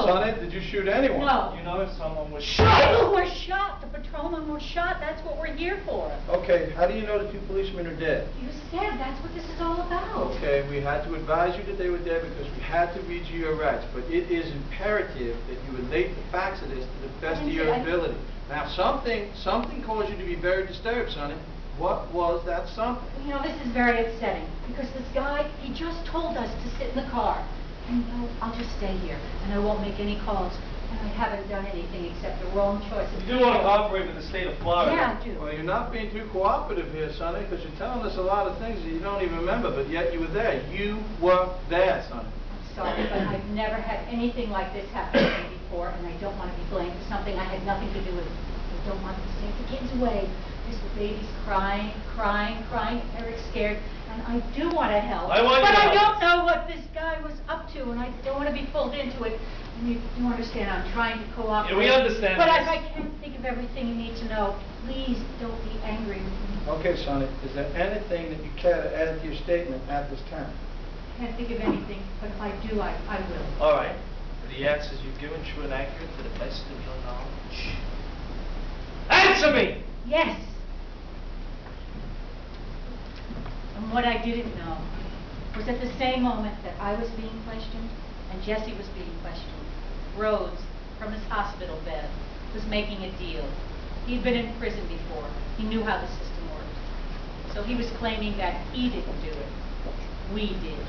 No. Sonny, did you shoot anyone? No. You know if someone was shot? People were shot. The patrolman was shot. That's what we're here for. Okay, how do you know the 2 policemen are dead? You said that's what this is all about. Okay, we had to advise you that they were dead because we had to read you your rights, but it is imperative that you relate the facts of this to the best of your ability. Now, something caused you to be very disturbed, Sonny. What was that something? You know, this is very upsetting because this guy, he just told us to sit in the car. And you know, I'll just stay here and I won't make any calls. And I haven't done anything except the wrong choice of You do want to cooperate with the state of Florida. Yeah, I do. Well, you're not being too cooperative here, Sonny, because you're telling us a lot of things that you don't even remember, but yet you were there. You were there, Sonny. I'm sorry, but I've never had anything like this happen to me before, and I don't want to be blamed for something I had nothing to do with. I don't want to take the kids away. This baby's crying. Eric's scared, and I do want to help. I want you but to I help. don't know what this guy was up to, and I don't want to be pulled into it. And you do understand, I'm trying to cooperate. Yeah, we understand But this. if I can't think of everything you need to know, please don't be angry with me. Okay, Sonny, is there anything that you care to add to your statement at this time? I can't think of anything, but if I do, I will. All right. The answers you've given true and accurate to the best of your knowledge. Answer me! Yes. And what I didn't know was at the same moment that I was being questioned and Jesse was being questioned, Rhodes, from his hospital bed, was making a deal. He'd been in prison before. He knew how the system worked. So he was claiming that he didn't do it. We did.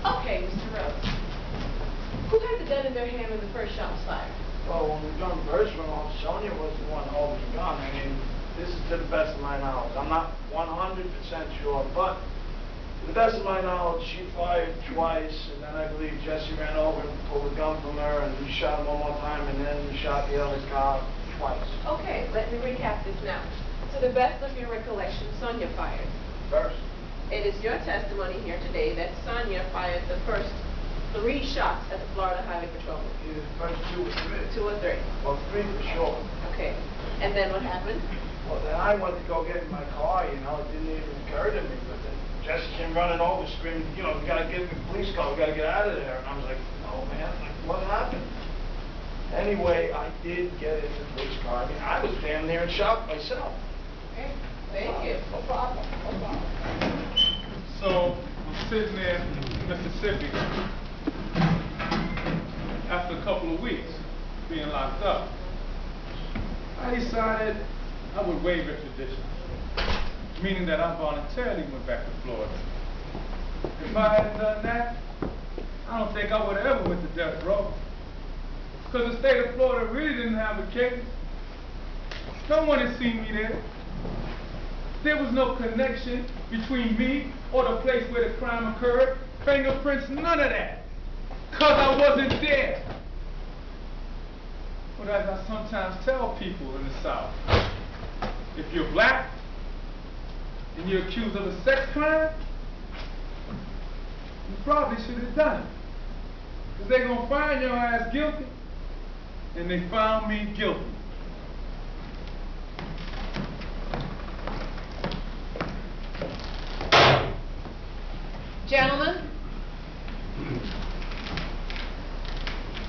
Okay, Mr. Rhodes. Who had the gun in their hand when the first shot was fired? Well, when the gun burst went off, Sonia was the one holding the gun. I mean, this is to the best of my knowledge. I'm not 100% sure, but to the best of my knowledge, she fired twice, and then I believe Jesse ran over and pulled the gun from her, and he shot him one more time, and then he shot the other car twice. Okay, let me recap this now. To the best of your recollection, Sonia fired. First. It is your testimony here today that Sonia fired the first 3 shots at the Florida Highway Patrol. Either the first 2 or 3. 2 or 3. Well, 3 for sure. Okay. And then what happened? Well, then I went to go get in my car, you know, it didn't even occur to me, but then Jesse came running over, screaming, you know, we gotta get in the police car, we gotta get out of there. And I was like, oh man, like, what happened? Anyway, I did get in the police car. I mean, I was damn near in shock myself. Okay. Thank you. No problem, no problem. So, I'm sitting there in Mississippi after a couple of weeks being locked up. I decided I would waive extradition, meaning that I voluntarily went back to Florida. If I hadn't done that, I don't think I would have ever went to death row. Because the state of Florida really didn't have a case. No one had seen me there. There was no connection between me or the place where the crime occurred. Fingerprints, none of that. Because I wasn't there. But as I sometimes tell people in the South, if you're black and you're accused of a sex crime, you probably should have done it. Because they're going to find your ass guilty, and they found me guilty. Gentlemen,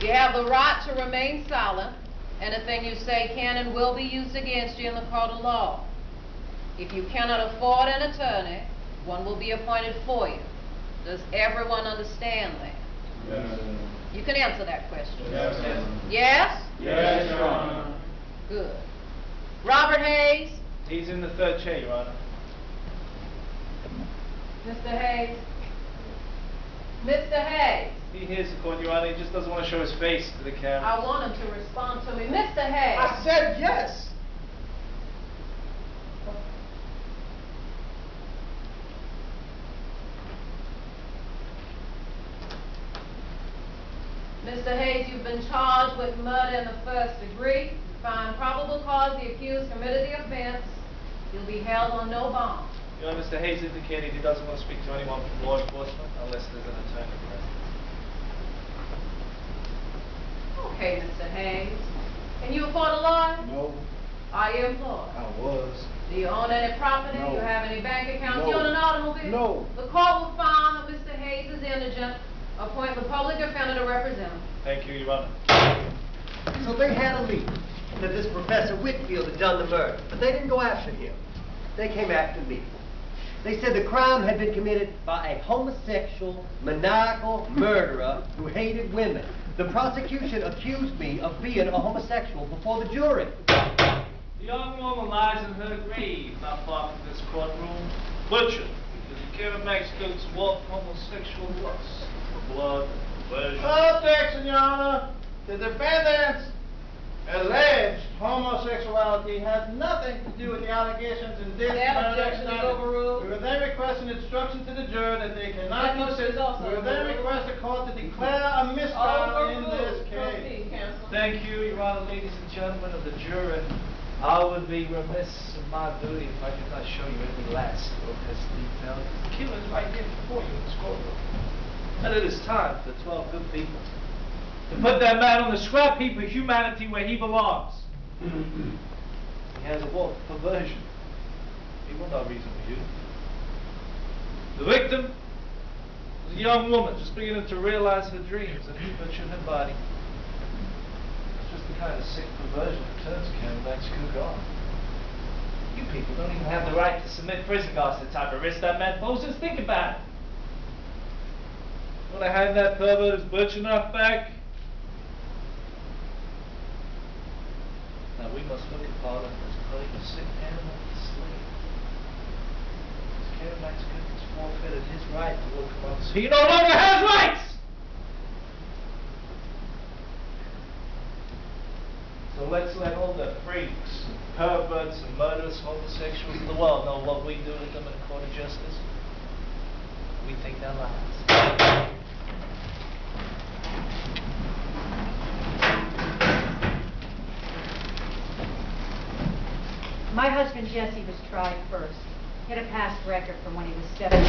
you have the right to remain silent. Anything you say can and will be used against you in the court of law. If you cannot afford an attorney, one will be appointed for you. Does everyone understand that? Yes. You can answer that question. Yes. Yes? Yes, Your Honor. Good. Robert Hayes? He's in the 3rd chair, Your Honor. Mr. Hayes? Mr. Hayes? He hears the court, Your Honor. He just doesn't want to show his face to the camera. I want him to respond to me. Mr. Hayes? I said yes. Mr. Hayes, you've been charged with murder in the 1st degree. You find probable cause the accused committed the offense. You'll be held on no bond. Your Honor, Mr. Hayes indicated he doesn't want to speak to anyone from law enforcement unless there's an attorney present. Okay, Mr. Hayes. Can you afford a lawyer? No, Are you employed? I was. Do you own any property? No. Do you have any bank accounts? No. Do you own an automobile? No. The court will find that Mr. Hayes is indigent. Appoint the public defender to represent him. Thank you, Your Honor. So they had a lead that this Professor Whitfield had done the murder, but they didn't go after him. They came after me. They said the crime had been committed by a homosexual, maniacal murderer who hated women. The prosecution accused me of being a homosexual before the jury. The young woman lies in her grave, not far from this courtroom, butchered, because the killer makes good walk homosexual lust, blood, perversion. Objection, Your Honor. The defendant's alleged homosexuality has nothing to do with the allegations in this That murder objection is indictment. overruled. We will then request an instruction to the jury that they cannot That motion use is also We will then overruled. request the court to declare a mistrial in this case. Proceed, counsel. Thank you, Your Honor, ladies and gentlemen of the jury. I would be remiss in my duty if I did not show you every last grotesque detail. The killer is right here before you in this courtroom. And it is time for 12 good people to put that man on the scrap heap of humanity where he belongs. He has a walk of perversion. He will not reason with you. The victim was a young woman just beginning to realize her dreams, and he butchered her body. It's just the kind of sick perversion that turns Camelback's cook on. You people don't even have the right to submit prison guards to the type of risk that man poses. Think about it. Want to hand that pervert his butcher knife back? Now we must look upon him as putting a sick animal to sleep. Because Camelback's cook has forfeited his right to work among us. He no longer has rights! So let's let all the freaks, perverts, and murderous homosexuals of the world know what we do to them in a court of justice. We take their lives. My husband Jesse was tried first. He had a past record from when he was 17.